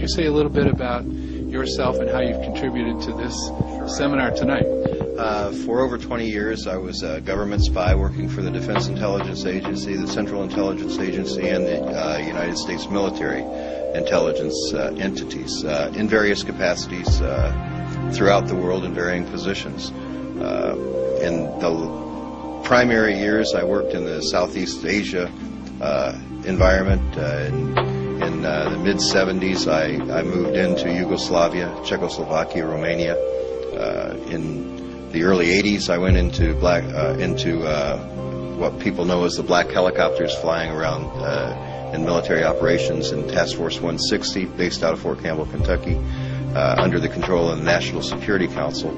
you say a little bit about yourself and how you've contributed to this seminar tonight? For over 20 years, I was a government spy working for the Defense Intelligence Agency, the Central Intelligence Agency, and the United States military intelligence entities in various capacities throughout the world in varying positions. In the primary years, I worked in the Southeast Asia environment. In the mid-70s, I moved into Yugoslavia, Czechoslovakia, Romania. In the early 80s, I went into what people know as the black helicopters flying around in military operations in Task Force 160, based out of Fort Campbell, Kentucky, under the control of the National Security Council.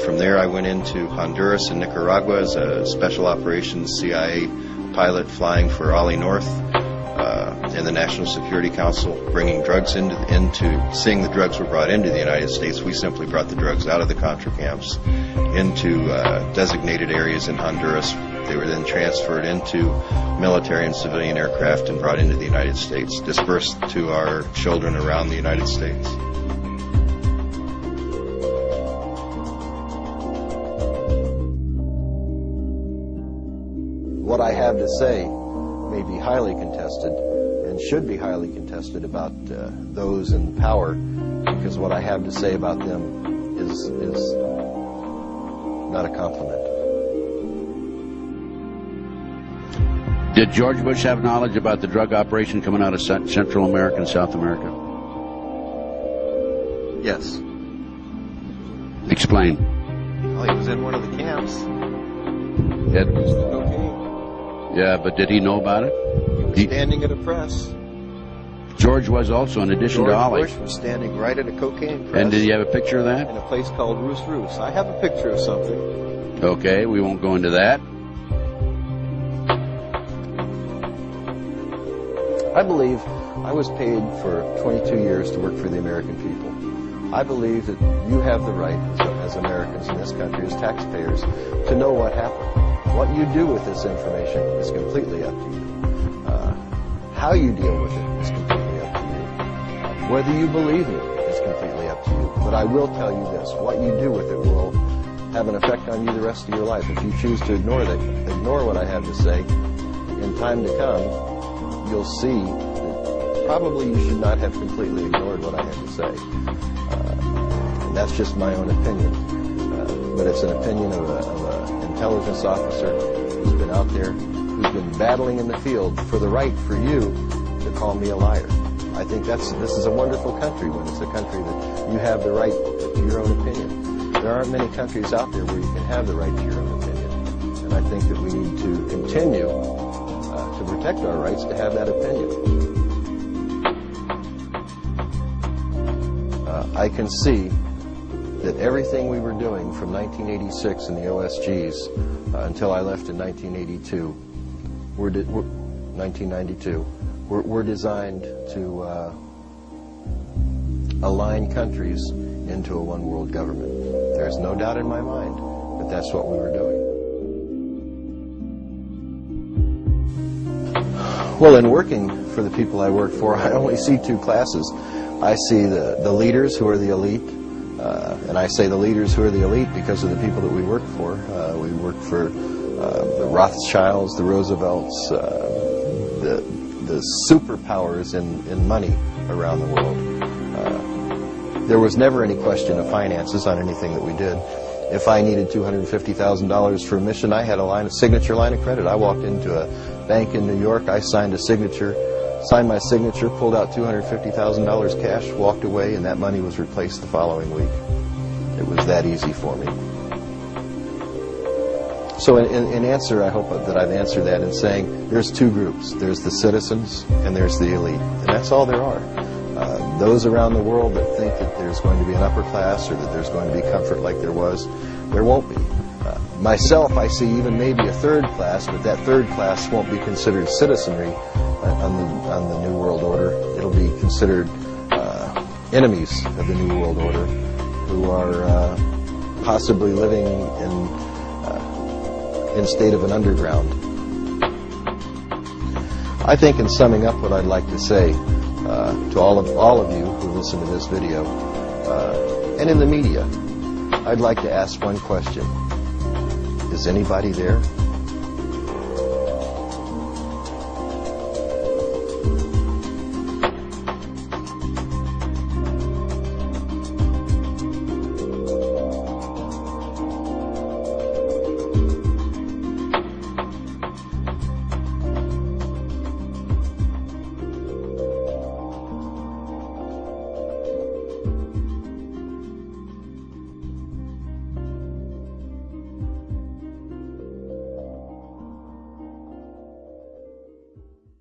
From there, I went into Honduras and Nicaragua as a special operations CIA pilot flying for Ollie North in the National Security Council, bringing drugs seeing the drugs were brought into the United States. We simply brought the drugs out of the Contra camps into designated areas in Honduras. They were then transferred into military and civilian aircraft and brought into the United States, dispersed to our children around the United States. What I have to say may be highly contested and should be highly contested about those in power, because what I have to say about them is not a compliment. Did George Bush have knowledge about the drug operation coming out of Central America and South America? Yes. Explain. Well, he was in one of the camps. Yeah, but did he know about it? He was standing at a press. George was also, in addition to Ollie. George Bush was standing right at a cocaine press. And did he have a picture of that? In a place called Roos Roos. I have a picture of something. Okay, we won't go into that. I believe I was paid for 22 years to work for the American people. I believe that you have the right, as Americans in this country, as taxpayers, to know what happened. What you do with this information is completely up to you. How you deal with it is completely up to you. Whether you believe me is completely up to you. But I will tell you this, what you do with it will have an effect on you the rest of your life. If you choose to ignore what I have to say, in time to come, you'll see that probably you should not have completely ignored what I have to say. And that's just my own opinion. But it's an opinion of an intelligence officer who's been out there, who's been battling in the field for the right for you to call me a liar. I think this is a wonderful country when it's a country that you have the right to your own opinion. There aren't many countries out there where you can have the right to your own opinion. And I think that we need to continue to protect our rights to have that opinion. I can see that everything we were doing from 1986 in the OSGs until I left in 1992, 1992, were designed to align countries into a one-world government. There's no doubt in my mind that that's what we were doing. Well, in working for the people I work for, I only see two classes. I see the leaders who are the elite, and I say the leaders who are the elite because of the people that we work for. We work for the Rothschilds, the Roosevelts, the superpowers in money around the world. There was never any question of finances on anything that we did. If I needed $250,000 for a mission, I had a signature line of credit. I walked into a bank in New York, I signed my signature, pulled out $250,000 cash, walked away, and that money was replaced the following week. It was that easy for me. So in answer, I hope that I've answered that in saying there's two groups. There's the citizens and there's the elite. And that's all there are. Those around the world that think that there's going to be an upper class or that there's going to be comfort like there was, there won't be. Myself, I see even maybe a third class, but that third class won't be considered citizenry on the New World Order. It'll be considered enemies of the New World Order who are possibly living in state of an underground. I think in summing up what I'd like to say to all of you who listen to this video, and in the media, I'd like to ask one question. Is anybody there?